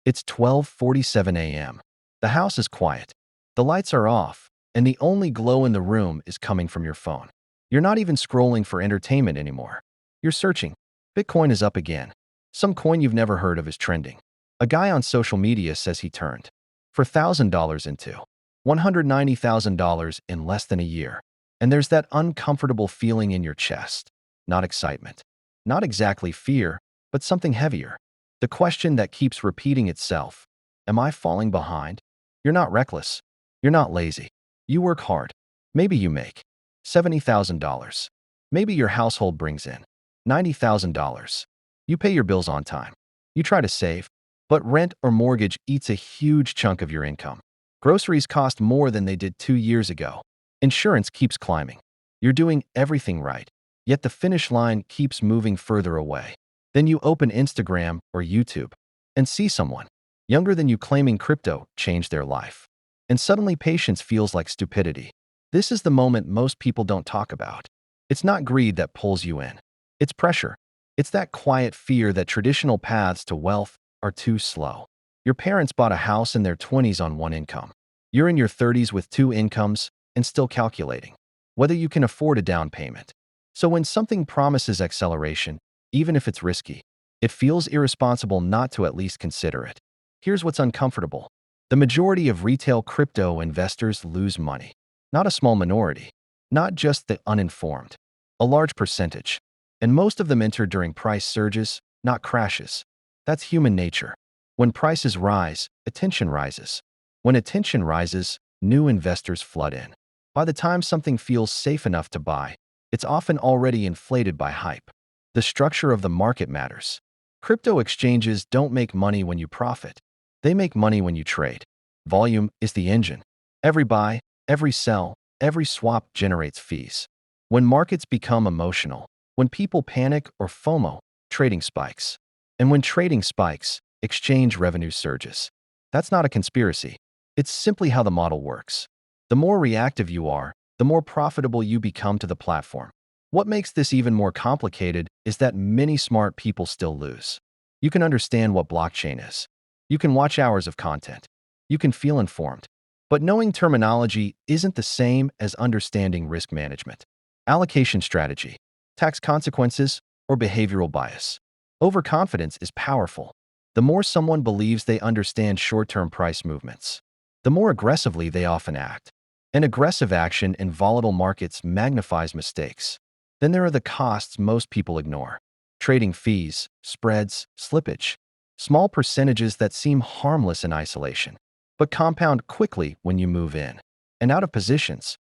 It's 12:47 a.m. The house is quiet. The lights are off, and the only glow in the room is coming from your phone. You're not even scrolling for entertainment anymore. You're searching. Bitcoin is up again. Some coin you've never heard of is trending. A guy on social media says he turned for $1,000 into $190,000 in less than a year. And there's that uncomfortable feeling in your chest. Not excitement. Not exactly fear, but something heavier. The question that keeps repeating itself. Am I falling behind? You're not reckless. You're not lazy. You work hard. Maybe you make $70,000. Maybe your household brings in $90,000. You pay your bills on time. You try to save, but rent or mortgage eats a huge chunk of your income. Groceries cost more than they did 2 years ago. Insurance keeps climbing. You're doing everything right, yet the finish line keeps moving further away. Then you open Instagram or YouTube and see someone younger than you claiming crypto changed their life. And suddenly patience feels like stupidity. This is the moment most people don't talk about. It's not greed that pulls you in. It's pressure. It's that quiet fear that traditional paths to wealth are too slow. Your parents bought a house in their 20s on one income. You're in your 30s with two incomes and still calculating whether you can afford a down payment. So when something promises acceleration, even if it's risky, it feels irresponsible not to at least consider it. Here's what's uncomfortable. The majority of retail crypto investors lose money. Not a small minority. Not just the uninformed. A large percentage. And most of them enter during price surges, not crashes. That's human nature. When prices rise, attention rises. When attention rises, new investors flood in. By the time something feels safe enough to buy, it's often already inflated by hype. The structure of the market matters. Crypto exchanges don't make money when you profit. They make money when you trade. Volume is the engine. Every buy, every sell, every swap generates fees. When markets become emotional, when people panic or FOMO, trading spikes. And when trading spikes, exchange revenue surges. That's not a conspiracy. It's simply how the model works. The more reactive you are, the more profitable you become to the platform. What makes this even more complicated is that many smart people still lose. You can understand what blockchain is. You can watch hours of content. You can feel informed. But knowing terminology isn't the same as understanding risk management, allocation strategy, tax consequences, or behavioral bias. Overconfidence is powerful. The more someone believes they understand short-term price movements, the more aggressively they often act. And aggressive action in volatile markets magnifies mistakes. Then there are the costs most people ignore. Trading fees, spreads, slippage. Small percentages that seem harmless in isolation, but compound quickly when you move in and out of positions.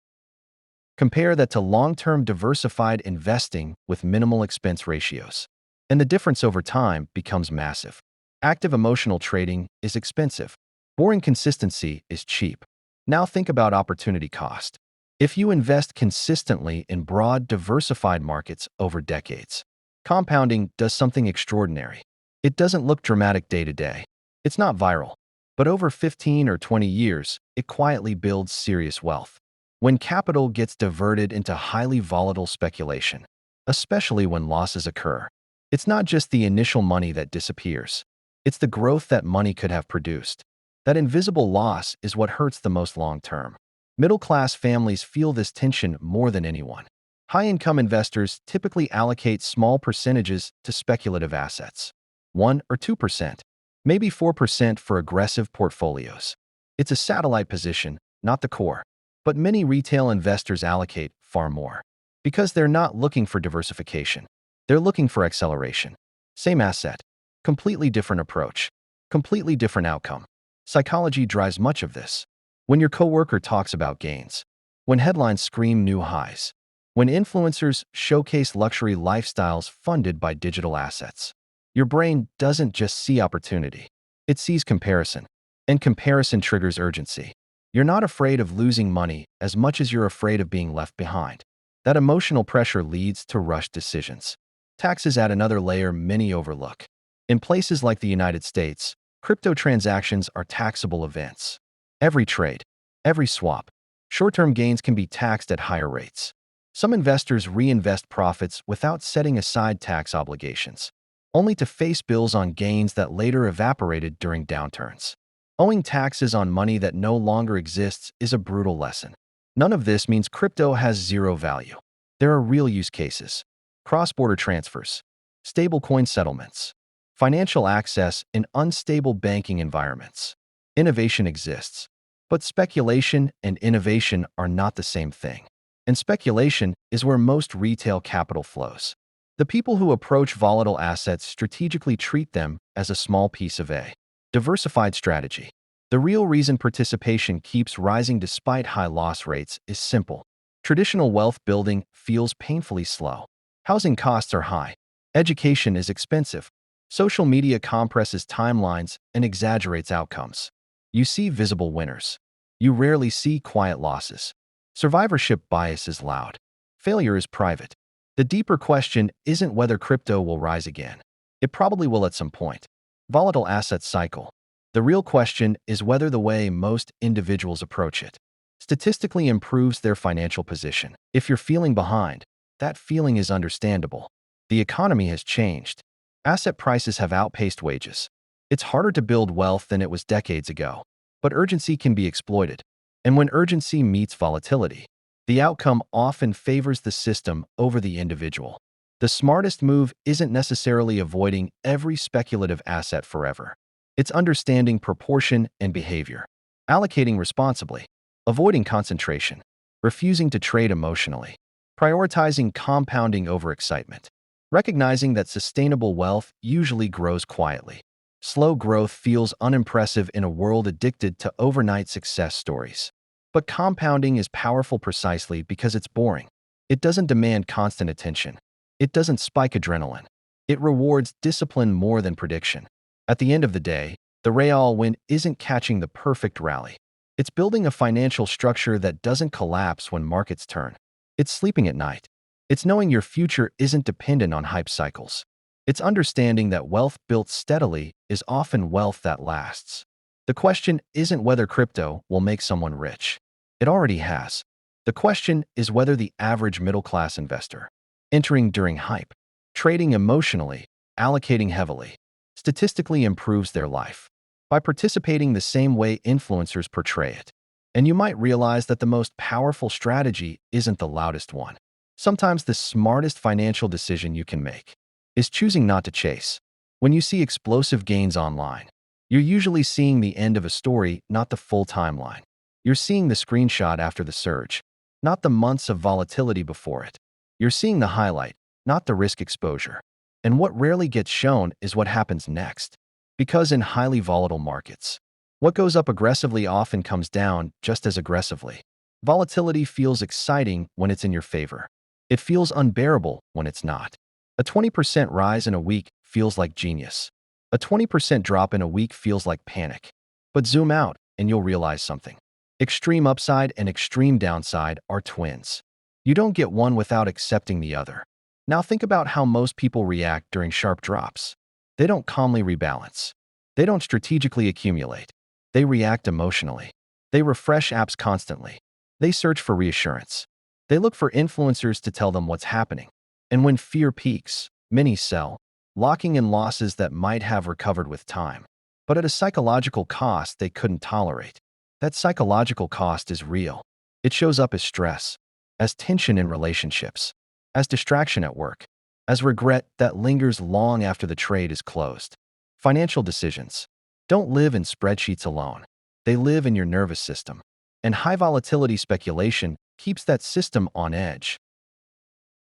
Compare that to long-term diversified investing with minimal expense ratios. And the difference over time becomes massive. Active emotional trading is expensive. Boring consistency is cheap. Now think about opportunity cost. If you invest consistently in broad, diversified markets over decades, compounding does something extraordinary. It doesn't look dramatic day to day. It's not viral. But over 15 or 20 years, it quietly builds serious wealth. When capital gets diverted into highly volatile speculation, especially when losses occur, it's not just the initial money that disappears. It's the growth that money could have produced. That invisible loss is what hurts the most long term. Middle-class families feel this tension more than anyone. High-income investors typically allocate small percentages to speculative assets. 1 or 2%, maybe 4% for aggressive portfolios. It's a satellite position, not the core. But many retail investors allocate far more. Because they're not looking for diversification. They're looking for acceleration. Same asset, completely different approach, completely different outcome. Psychology drives much of this. When your coworker talks about gains, when headlines scream new highs, when influencers showcase luxury lifestyles funded by digital assets, your brain doesn't just see opportunity. It sees comparison. And comparison triggers urgency. You're not afraid of losing money as much as you're afraid of being left behind. That emotional pressure leads to rushed decisions. Taxes add another layer many overlook. In places like the United States, crypto transactions are taxable events. Every trade, every swap, short-term gains can be taxed at higher rates. Some investors reinvest profits without setting aside tax obligations. only to face bills on gains that later evaporated during downturns. Owing taxes on money that no longer exists is a brutal lesson. None of this means crypto has zero value. There are real use cases: cross-border transfers, stablecoin settlements, financial access in unstable banking environments. Innovation exists, but speculation and innovation are not the same thing. And speculation is where most retail capital flows. The people who approach volatile assets strategically treat them as a small piece of a diversified strategy. The real reason participation keeps rising despite high loss rates is simple. Traditional wealth building feels painfully slow. Housing costs are high. Education is expensive. Social media compresses timelines and exaggerates outcomes. You see visible winners. You rarely see quiet losses. Survivorship bias is loud. Failure is private. The deeper question isn't whether crypto will rise again. It probably will at some point. Volatile assets cycle. The real question is whether the way most individuals approach it statistically improves their financial position. If you're feeling behind, that feeling is understandable. The economy has changed. Asset prices have outpaced wages. It's harder to build wealth than it was decades ago. But urgency can be exploited. And when urgency meets volatility, the outcome often favors the system over the individual. The smartest move isn't necessarily avoiding every speculative asset forever. It's understanding proportion and behavior, allocating responsibly, avoiding concentration, refusing to trade emotionally, prioritizing compounding over excitement, recognizing that sustainable wealth usually grows quietly. Slow growth feels unimpressive in a world addicted to overnight success stories. But compounding is powerful precisely because it's boring. It doesn't demand constant attention. It doesn't spike adrenaline. It rewards discipline more than prediction. At the end of the day, the real win isn't catching the perfect rally. It's building a financial structure that doesn't collapse when markets turn. It's sleeping at night. It's knowing your future isn't dependent on hype cycles. It's understanding that wealth built steadily is often wealth that lasts. The question isn't whether crypto will make someone rich. It already has. The question is whether the average middle-class investor, entering during hype, trading emotionally, allocating heavily, statistically improves their life by participating the same way influencers portray it. And you might realize that the most powerful strategy isn't the loudest one. Sometimes the smartest financial decision you can make is choosing not to chase. When you see explosive gains online, you're usually seeing the end of a story, not the full timeline. You're seeing the screenshot after the surge, not the months of volatility before it. You're seeing the highlight, not the risk exposure. And what rarely gets shown is what happens next. Because in highly volatile markets, what goes up aggressively often comes down just as aggressively. Volatility feels exciting when it's in your favor. It feels unbearable when it's not. A 20% rise in a week feels like genius. A 20% drop in a week feels like panic. But zoom out and you'll realize something. Extreme upside and extreme downside are twins. You don't get one without accepting the other. Now think about how most people react during sharp drops. They don't calmly rebalance. They don't strategically accumulate. They react emotionally. They refresh apps constantly. They search for reassurance. They look for influencers to tell them what's happening. And when fear peaks, many sell, locking in losses that might have recovered with time, but at a psychological cost they couldn't tolerate. That psychological cost is real. It shows up as stress, as tension in relationships, as distraction at work, as regret that lingers long after the trade is closed. Financial decisions don't live in spreadsheets alone. They live in your nervous system. And high volatility speculation keeps that system on edge.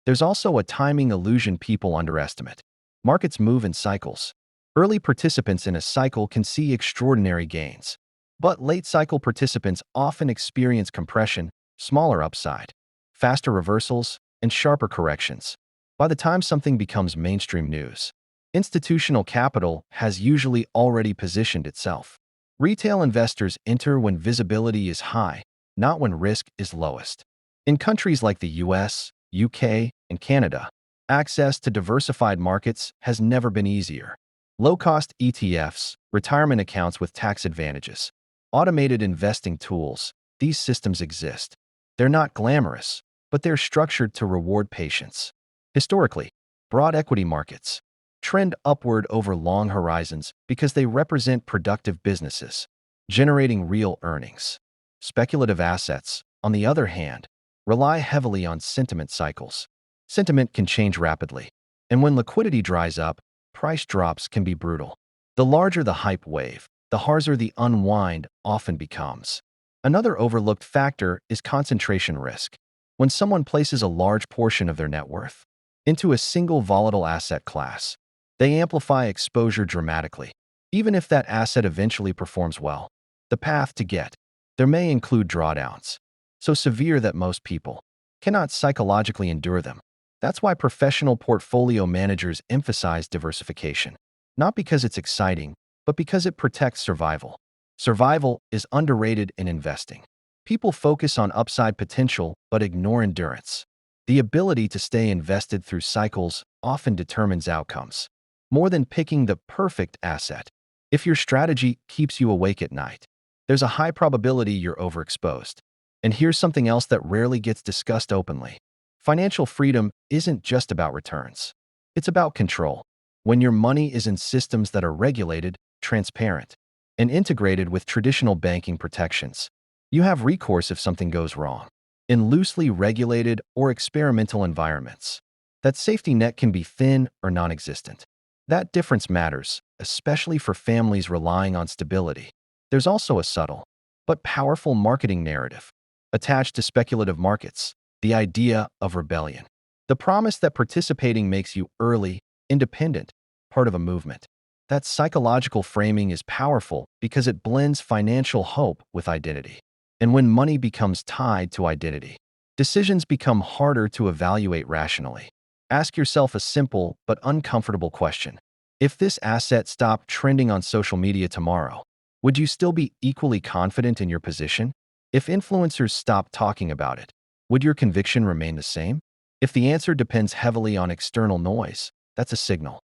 There's also a timing illusion people underestimate. Markets move in cycles. Early participants in a cycle can see extraordinary gains. But late cycle participants often experience compression, smaller upside, faster reversals, and sharper corrections. By the time something becomes mainstream news, institutional capital has usually already positioned itself. Retail investors enter when visibility is high, not when risk is lowest. In countries like the US, UK, and Canada, access to diversified markets has never been easier. Low-cost ETFs, retirement accounts with tax advantages, automated investing tools, these systems exist. They're not glamorous, but they're structured to reward patience. Historically, broad equity markets, trend upward over long horizons because they represent productive businesses, generating real earnings. Speculative assets, on the other hand, rely heavily on sentiment cycles. Sentiment can change rapidly, and when liquidity dries up, price drops can be brutal. The larger the hype wave, the harsher the unwind often becomes. Another overlooked factor is concentration risk. When someone places a large portion of their net worth into a single volatile asset class, they amplify exposure dramatically. Even if that asset eventually performs well, the path to get there may include drawdowns, so severe that most people cannot psychologically endure them. That's why professional portfolio managers emphasize diversification, not because it's exciting, but because it protects survival. Survival is underrated in investing. People focus on upside potential but ignore endurance. The ability to stay invested through cycles often determines outcomes, more than picking the perfect asset. If your strategy keeps you awake at night, there's a high probability you're overexposed. And here's something else that rarely gets discussed openly. Financial freedom isn't just about returns. It's about control. When your money is in systems that are regulated, transparent, and integrated with traditional banking protections, you have recourse if something goes wrong. In loosely regulated or experimental environments, that safety net can be thin or non-existent. That difference matters, especially for families relying on stability. There's also a subtle but powerful marketing narrative attached to speculative markets, the idea of rebellion. The promise that participating makes you early, independent, part of a movement. That psychological framing is powerful because it blends financial hope with identity. And when money becomes tied to identity, decisions become harder to evaluate rationally. Ask yourself a simple but uncomfortable question. If this asset stopped trending on social media tomorrow, would you still be equally confident in your position? If influencers stopped talking about it, would your conviction remain the same? If the answer depends heavily on external noise, that's a signal.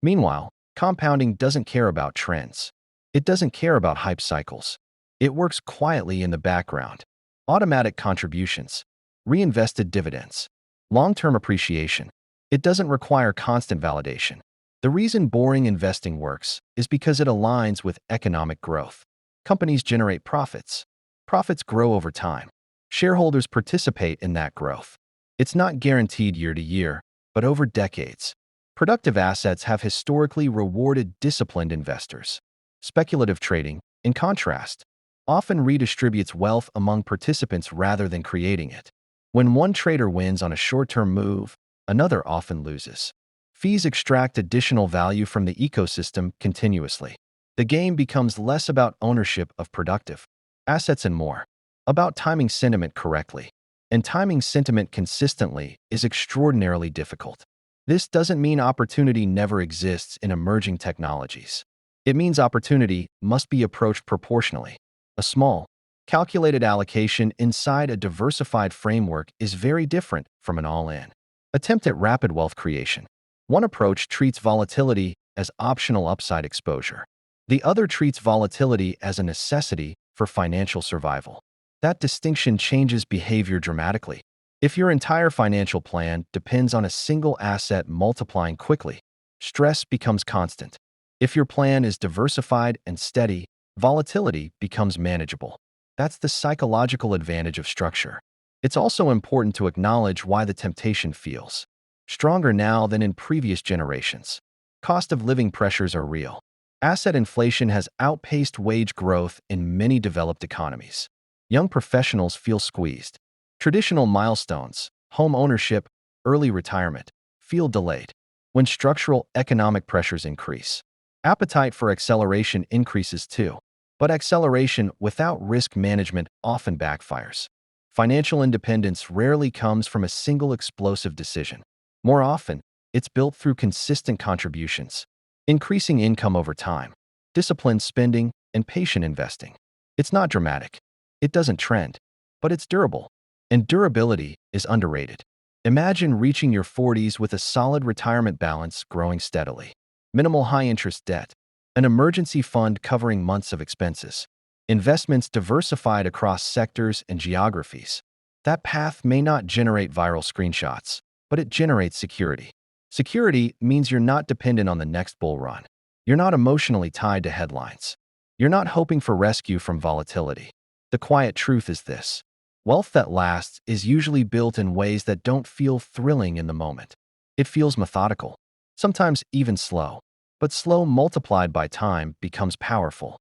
Meanwhile, compounding doesn't care about trends. It doesn't care about hype cycles. It works quietly in the background. Automatic contributions, reinvested dividends, long-term appreciation. It doesn't require constant validation. The reason boring investing works is because it aligns with economic growth. Companies generate profits. Profits grow over time. Shareholders participate in that growth. It's not guaranteed year to year, but over decades. Productive assets have historically rewarded disciplined investors. Speculative trading, in contrast, often redistributes wealth among participants rather than creating it. When one trader wins on a short-term move, another often loses. Fees extract additional value from the ecosystem continuously. The game becomes less about ownership of productive assets and more about timing sentiment correctly. And timing sentiment consistently is extraordinarily difficult. This doesn't mean opportunity never exists in emerging technologies. It means opportunity must be approached proportionally. A small, calculated allocation inside a diversified framework is very different from an all-in attempt at rapid wealth creation. One approach treats volatility as optional upside exposure. The other treats volatility as a necessity for financial survival. That distinction changes behavior dramatically. If your entire financial plan depends on a single asset multiplying quickly, stress becomes constant. If your plan is diversified and steady, volatility becomes manageable. That's the psychological advantage of structure. It's also important to acknowledge why the temptation feels stronger now than in previous generations. Cost of living pressures are real. Asset inflation has outpaced wage growth in many developed economies. Young professionals feel squeezed. Traditional milestones, home ownership, early retirement, feel delayed. When structural economic pressures increase, appetite for acceleration increases too. But acceleration without risk management often backfires. Financial independence rarely comes from a single explosive decision. More often, it's built through consistent contributions, increasing income over time, disciplined spending, and patient investing. It's not dramatic. It doesn't trend, but it's durable. And durability is underrated. Imagine reaching your 40s with a solid retirement balance growing steadily, minimal high-interest debt, an emergency fund covering months of expenses, investments diversified across sectors and geographies. That path may not generate viral screenshots, but it generates security. Security means you're not dependent on the next bull run. You're not emotionally tied to headlines. You're not hoping for rescue from volatility. The quiet truth is this: wealth that lasts is usually built in ways that don't feel thrilling in the moment. It feels methodical, sometimes even slow, but slow multiplied by time becomes powerful.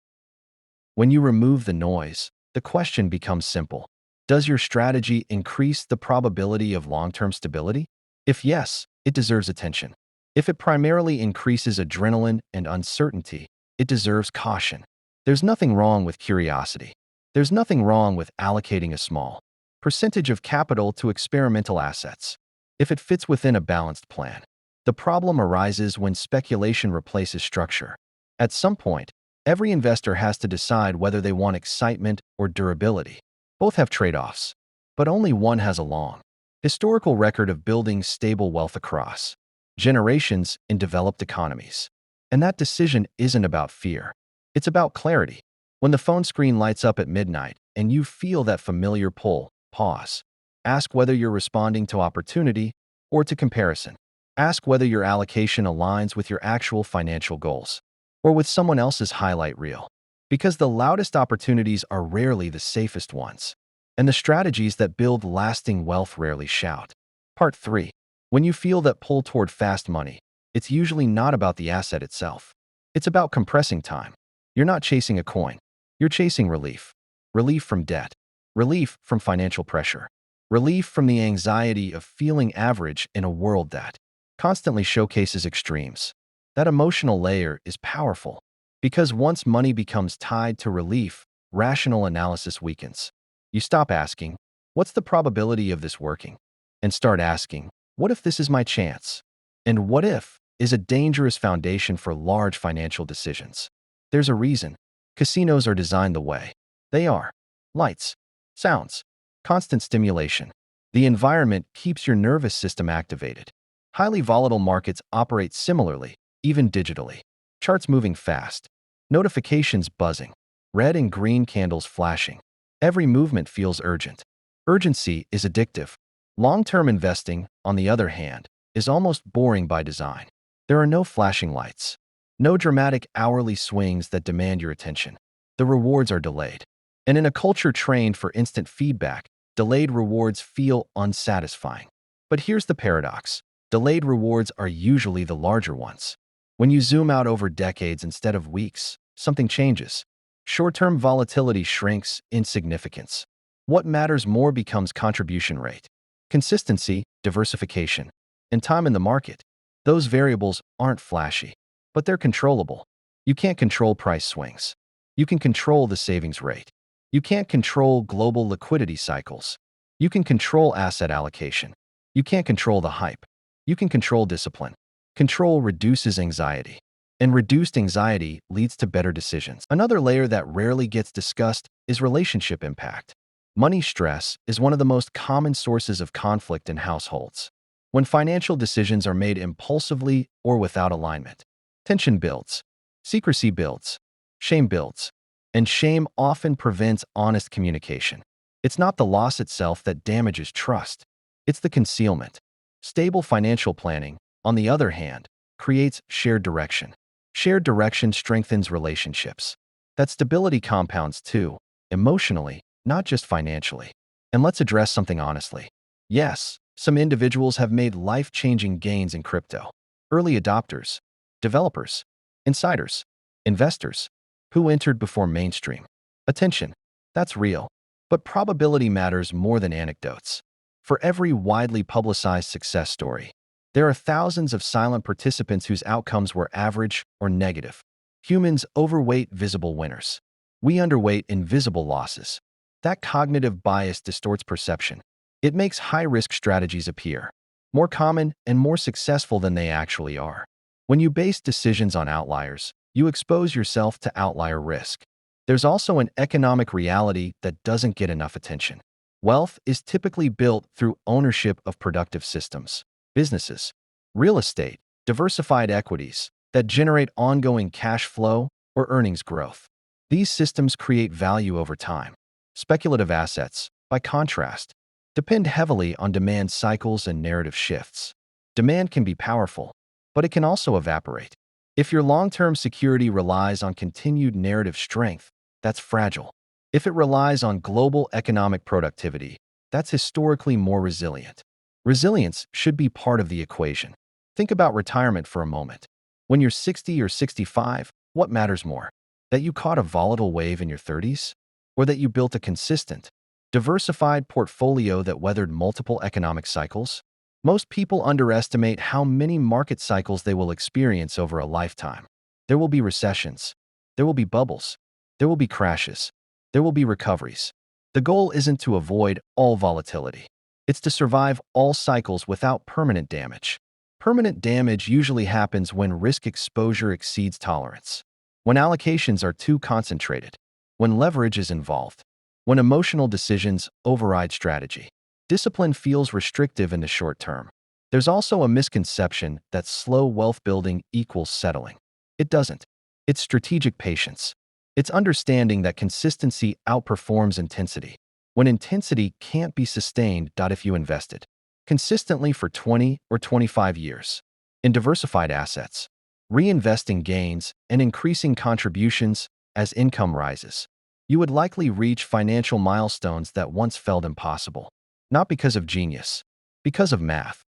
When you remove the noise, the question becomes simple. Does your strategy increase the probability of long-term stability? If yes, it deserves attention. If it primarily increases adrenaline and uncertainty, it deserves caution. There's nothing wrong with curiosity. There's nothing wrong with allocating a small percentage of capital to experimental assets, if it fits within a balanced plan. The problem arises when speculation replaces structure. At some point, every investor has to decide whether they want excitement or durability. Both have trade-offs, but only one has a long historical record of building stable wealth across generations in developed economies. And that decision isn't about fear. It's about clarity. When the phone screen lights up at midnight and you feel that familiar pull, pause. Ask whether you're responding to opportunity or to comparison. Ask whether your allocation aligns with your actual financial goals or with someone else's highlight reel. Because the loudest opportunities are rarely the safest ones, and the strategies that build lasting wealth rarely shout. Part 3. When you feel that pull toward fast money, it's usually not about the asset itself. It's about compressing time. You're not chasing a coin. You're chasing relief. Relief from debt. Relief from financial pressure. Relief from the anxiety of feeling average in a world that constantly showcases extremes. That emotional layer is powerful because once money becomes tied to relief, rational analysis weakens. You stop asking, "What's the probability of this working?" and start asking, "What if this is my chance?" And "what if" is a dangerous foundation for large financial decisions. There's a reason casinos are designed the way they are. Lights, sounds, constant stimulation. The environment keeps your nervous system activated. Highly volatile markets operate similarly, even digitally. Charts moving fast, notifications buzzing, red and green candles flashing. Every movement feels urgent. Urgency is addictive. Long-term investing, on the other hand, is almost boring by design. There are no flashing lights, no dramatic hourly swings that demand your attention. The rewards are delayed. And in a culture trained for instant feedback, delayed rewards feel unsatisfying. But here's the paradox: delayed rewards are usually the larger ones. When you zoom out over decades instead of weeks, something changes. Short-term volatility shrinks in significance. What matters more becomes contribution rate, consistency, diversification, and time in the market. Those variables aren't flashy, but they're controllable. You can't control price swings. You can control the savings rate. You can't control global liquidity cycles. You can control asset allocation. You can't control the hype. You can control discipline. Control reduces anxiety, and reduced anxiety leads to better decisions. Another layer that rarely gets discussed is relationship impact. Money stress is one of the most common sources of conflict in households. When financial decisions are made impulsively or without alignment, tension builds, secrecy builds, shame builds, and shame often prevents honest communication. It's not the loss itself that damages trust. It's the concealment. Stable financial planning, on the other hand, creates shared direction. Shared direction strengthens relationships. That stability compounds too, emotionally, not just financially. And let's address something honestly. Yes, some individuals have made life-changing gains in crypto. Early adopters, developers, insiders, investors, who entered before mainstream attention. That's real. But probability matters more than anecdotes. For every widely publicized success story, there are thousands of silent participants whose outcomes were average or negative. Humans overweight visible winners. We underweight invisible losses. That cognitive bias distorts perception. It makes high-risk strategies appear more common and more successful than they actually are. When you base decisions on outliers, you expose yourself to outlier risk. There's also an economic reality that doesn't get enough attention. Wealth is typically built through ownership of productive systems, businesses, real estate, diversified equities that generate ongoing cash flow or earnings growth. These systems create value over time. Speculative assets, by contrast, depend heavily on demand cycles and narrative shifts. Demand can be powerful, but it can also evaporate. If your long-term security relies on continued narrative strength, that's fragile. If it relies on global economic productivity, that's historically more resilient. Resilience should be part of the equation. Think about retirement for a moment. When you're 60 or 65, what matters more? That you caught a volatile wave in your 30s? Or that you built a consistent, diversified portfolio that weathered multiple economic cycles? Most people underestimate how many market cycles they will experience over a lifetime. There will be recessions. There will be bubbles. There will be crashes. There will be recoveries. The goal isn't to avoid all volatility. It's to survive all cycles without permanent damage. Permanent damage usually happens when risk exposure exceeds tolerance, when allocations are too concentrated, when leverage is involved, when emotional decisions override strategy. Discipline feels restrictive in the short term. There's also a misconception that slow wealth building equals settling. It doesn't. It's strategic patience. It's understanding that consistency outperforms intensity. When intensity can't be sustained, if you invested consistently for 20 or 25 years in diversified assets, reinvesting gains and increasing contributions as income rises, you would likely reach financial milestones that once felt impossible. Not because of genius, because of math.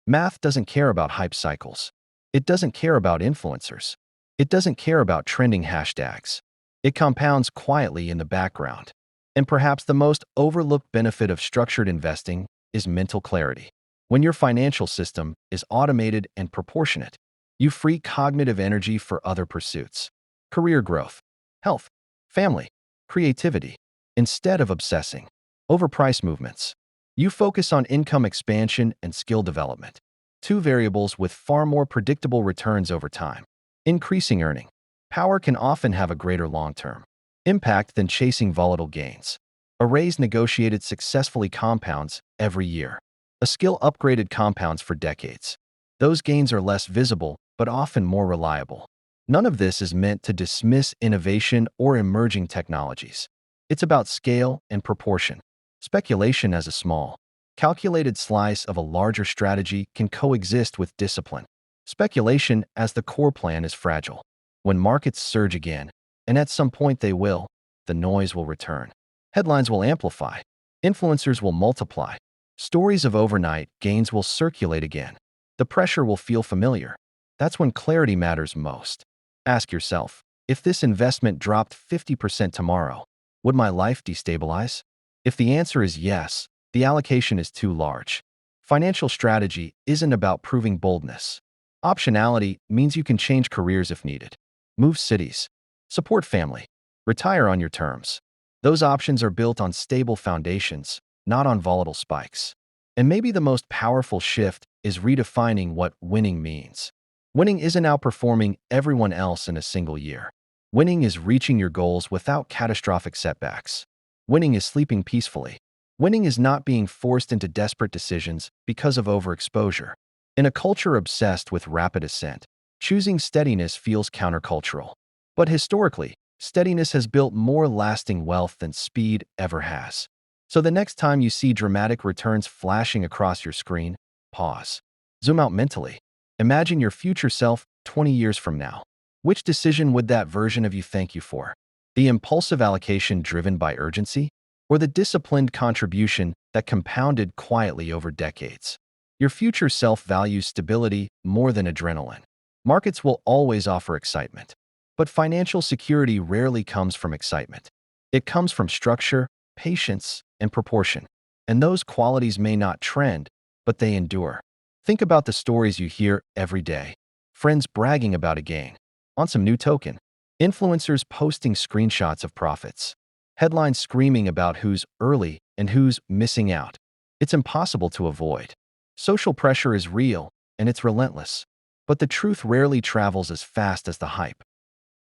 Math doesn't care about hype cycles. It doesn't care about influencers. It doesn't care about trending hashtags. It compounds quietly in the background. And perhaps the most overlooked benefit of structured investing is mental clarity. When your financial system is automated and proportionate, you free cognitive energy for other pursuits: career growth, health, family, creativity. Instead of obsessing over price movements, you focus on income expansion and skill development, two variables with far more predictable returns over time. Increasing earning power can often have a greater long-term impact than chasing volatile gains. A raise negotiated successfully compounds every year. A skill upgraded compounds for decades. Those gains are less visible, but often more reliable. None of this is meant to dismiss innovation or emerging technologies. It's about scale and proportion. Speculation as a small, calculated slice of a larger strategy can coexist with discipline. Speculation as the core plan is fragile. When markets surge again, and at some point they will, the noise will return. Headlines will amplify. Influencers will multiply. Stories of overnight gains will circulate again. The pressure will feel familiar. That's when clarity matters most. Ask yourself, if this investment dropped 50% tomorrow, would my life destabilize? If the answer is yes, the allocation is too large. Financial strategy isn't about proving boldness. Optionality means you can change careers if needed, move cities, support family, retire on your terms. Those options are built on stable foundations, not on volatile spikes. And maybe the most powerful shift is redefining what winning means. Winning isn't outperforming everyone else in a single year. Winning is reaching your goals without catastrophic setbacks. Winning is sleeping peacefully. Winning is not being forced into desperate decisions because of overexposure. In a culture obsessed with rapid ascent, choosing steadiness feels countercultural. But historically, steadiness has built more lasting wealth than speed ever has. So the next time you see dramatic returns flashing across your screen, pause. Zoom out mentally. Imagine your future self 20 years from now. Which decision would that version of you thank you for? The impulsive allocation driven by urgency, or the disciplined contribution that compounded quietly over decades? Your future self values stability more than adrenaline. Markets will always offer excitement, but financial security rarely comes from excitement. It comes from structure, patience, and proportion. And those qualities may not trend, but they endure. Think about the stories you hear every day. Friends bragging about a gain on some new token. Influencers posting screenshots of profits. Headlines screaming about who's early and who's missing out. It's impossible to avoid. Social pressure is real, and it's relentless. But the truth rarely travels as fast as the hype.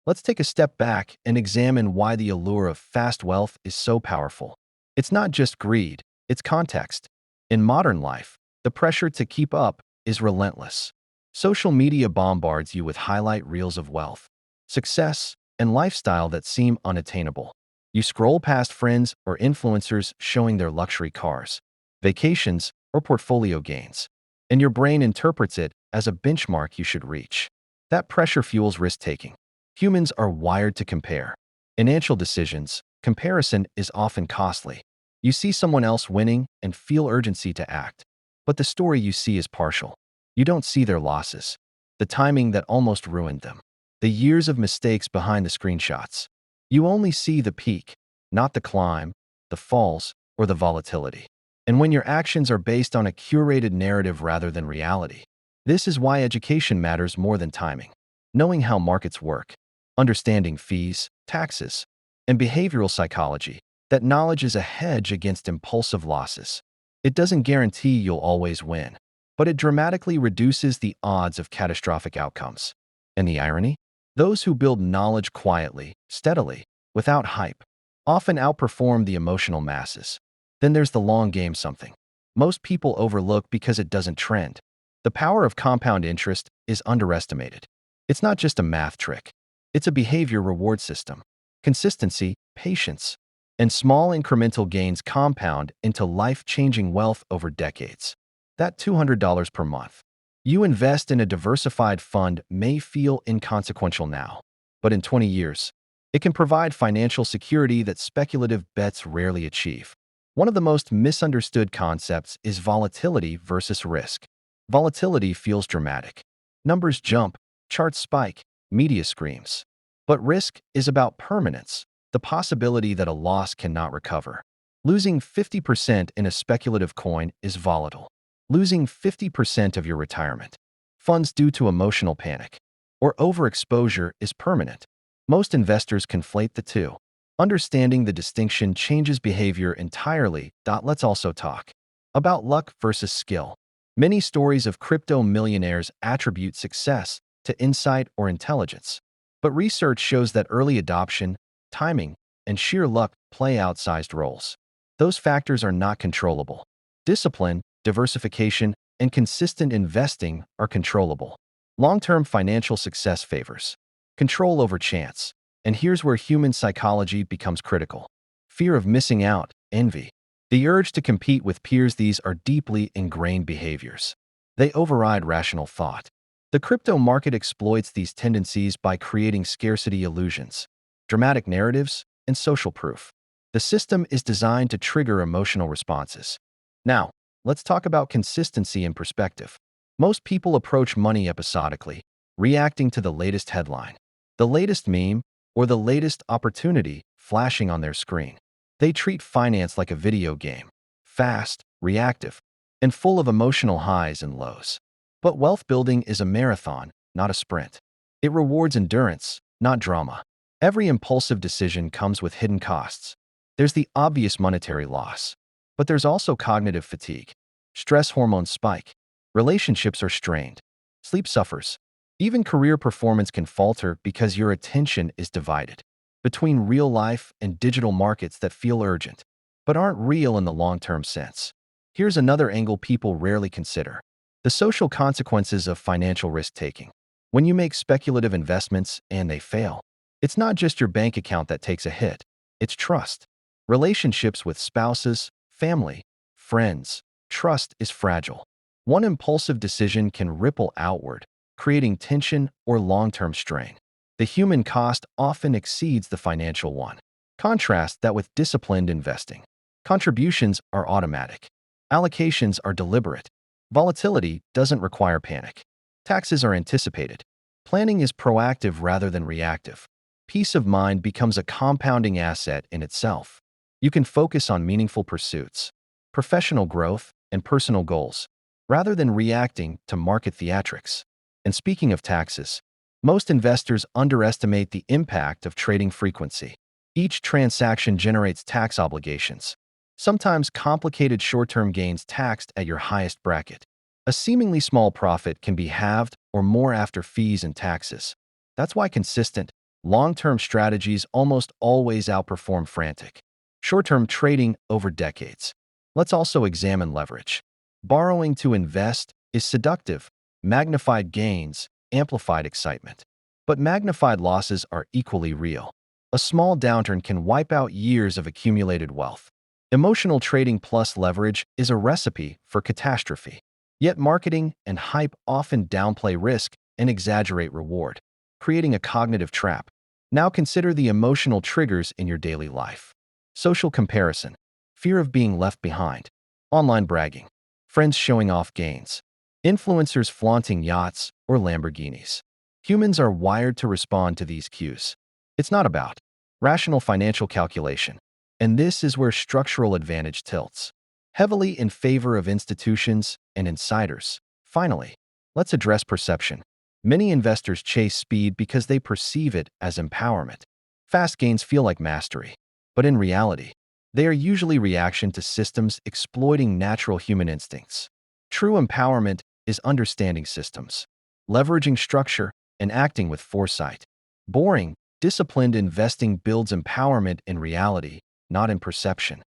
Let's take a step back and examine why the allure of fast wealth is so powerful. It's not just greed, it's context. In modern life, the pressure to keep up is relentless. Social media bombards you with highlight reels of wealth, success, and lifestyle that seem unattainable. You scroll past friends or influencers showing their luxury cars, vacations, or portfolio gains. and your brain interprets it as a benchmark you should reach. That pressure fuels risk-taking. Humans are wired to compare. In financial decisions, comparison is often costly. You see someone else winning and feel urgency to act. But the story you see is partial. You don't see their losses, the timing that almost ruined them, the years of mistakes behind the screenshots. You only see the peak, not the climb, the falls, or the volatility. And when your actions are based on a curated narrative rather than reality, this is why education matters more than timing. Knowing how markets work, understanding fees, taxes, and behavioral psychology, that knowledge is a hedge against impulsive losses. It doesn't guarantee you'll always win, but it dramatically reduces the odds of catastrophic outcomes. And the irony? Those who build knowledge quietly, steadily, without hype, often outperform the emotional masses. Then there's the long game something most people overlook because it doesn't trend. The power of compound interest is underestimated. It's not just a math trick. It's a behavior reward system. Consistency, patience, and small incremental gains compound into life-changing wealth over decades. That $200 per month you invest in a diversified fund may feel inconsequential now, but in 20 years, it can provide financial security that speculative bets rarely achieve. One of the most misunderstood concepts is volatility versus risk. Volatility feels dramatic. Numbers jump, charts spike, media screams. But risk is about permanence, the possibility that a loss cannot recover. Losing 50% in a speculative coin is volatile. Losing 50% of your retirement funds due to emotional panic or overexposure is permanent. Most investors conflate the two. Understanding the distinction changes behavior entirely. Let's also talk about luck versus skill. Many stories of crypto millionaires attribute success to insight or intelligence. But research shows that early adoption, timing, and sheer luck play outsized roles. Those factors are not controllable. Discipline, diversification, and consistent investing are controllable. Long-term financial success favors control over chance. And here's where human psychology becomes critical. Fear of missing out, envy, the urge to compete with peers. These are deeply ingrained behaviors. They override rational thought. The crypto market exploits these tendencies by creating scarcity illusions, dramatic narratives, and social proof. The system is designed to trigger emotional responses. Now, let's talk about consistency and perspective. Most people approach money episodically, reacting to the latest headline, the latest meme, or the latest opportunity flashing on their screen. They treat finance like a video game, fast, reactive, and full of emotional highs and lows. But wealth building is a marathon, not a sprint. It rewards endurance, not drama. Every impulsive decision comes with hidden costs. There's the obvious monetary loss, but there's also cognitive fatigue. Stress hormones spike. Relationships are strained. Sleep suffers. Even career performance can falter because your attention is divided between real life and digital markets that feel urgent, but aren't real in the long-term sense. Here's another angle people rarely consider: the social consequences of financial risk-taking. When you make speculative investments and they fail, it's not just your bank account that takes a hit, it's trust. Relationships with spouses, family, friends, trust is fragile. One impulsive decision can ripple outward, creating tension or long-term strain. The human cost often exceeds the financial one. Contrast that with disciplined investing. Contributions are automatic. Allocations are deliberate. Volatility doesn't require panic. Taxes are anticipated. Planning is proactive rather than reactive. Peace of mind becomes a compounding asset in itself. You can focus on meaningful pursuits, professional growth, and personal goals, rather than reacting to market theatrics. And speaking of taxes, most investors underestimate the impact of trading frequency. Each transaction generates tax obligations, sometimes complicated short-term gains taxed at your highest bracket. A seemingly small profit can be halved or more after fees and taxes. That's why consistent, long-term strategies almost always outperform frantic, short-term trading over decades. Let's also examine leverage. Borrowing to invest is seductive. Magnified gains, amplified excitement. But magnified losses are equally real. A small downturn can wipe out years of accumulated wealth. Emotional trading plus leverage is a recipe for catastrophe. Yet marketing and hype often downplay risk and exaggerate reward, creating a cognitive trap. Now consider the emotional triggers in your daily life. Social comparison, fear of being left behind, online bragging, friends showing off gains, influencers flaunting yachts or Lamborghinis. Humans are wired to respond to these cues. It's not about rational financial calculation, and this is where structural advantage tilts heavily in favor of institutions and insiders. Finally, let's address perception. Many investors chase speed because they perceive it as empowerment. Fast gains feel like mastery, but in reality, they are usually reaction to systems exploiting natural human instincts. True empowerment is understanding systems, leveraging structure, and acting with foresight. Boring, disciplined investing builds empowerment in reality, not in perception.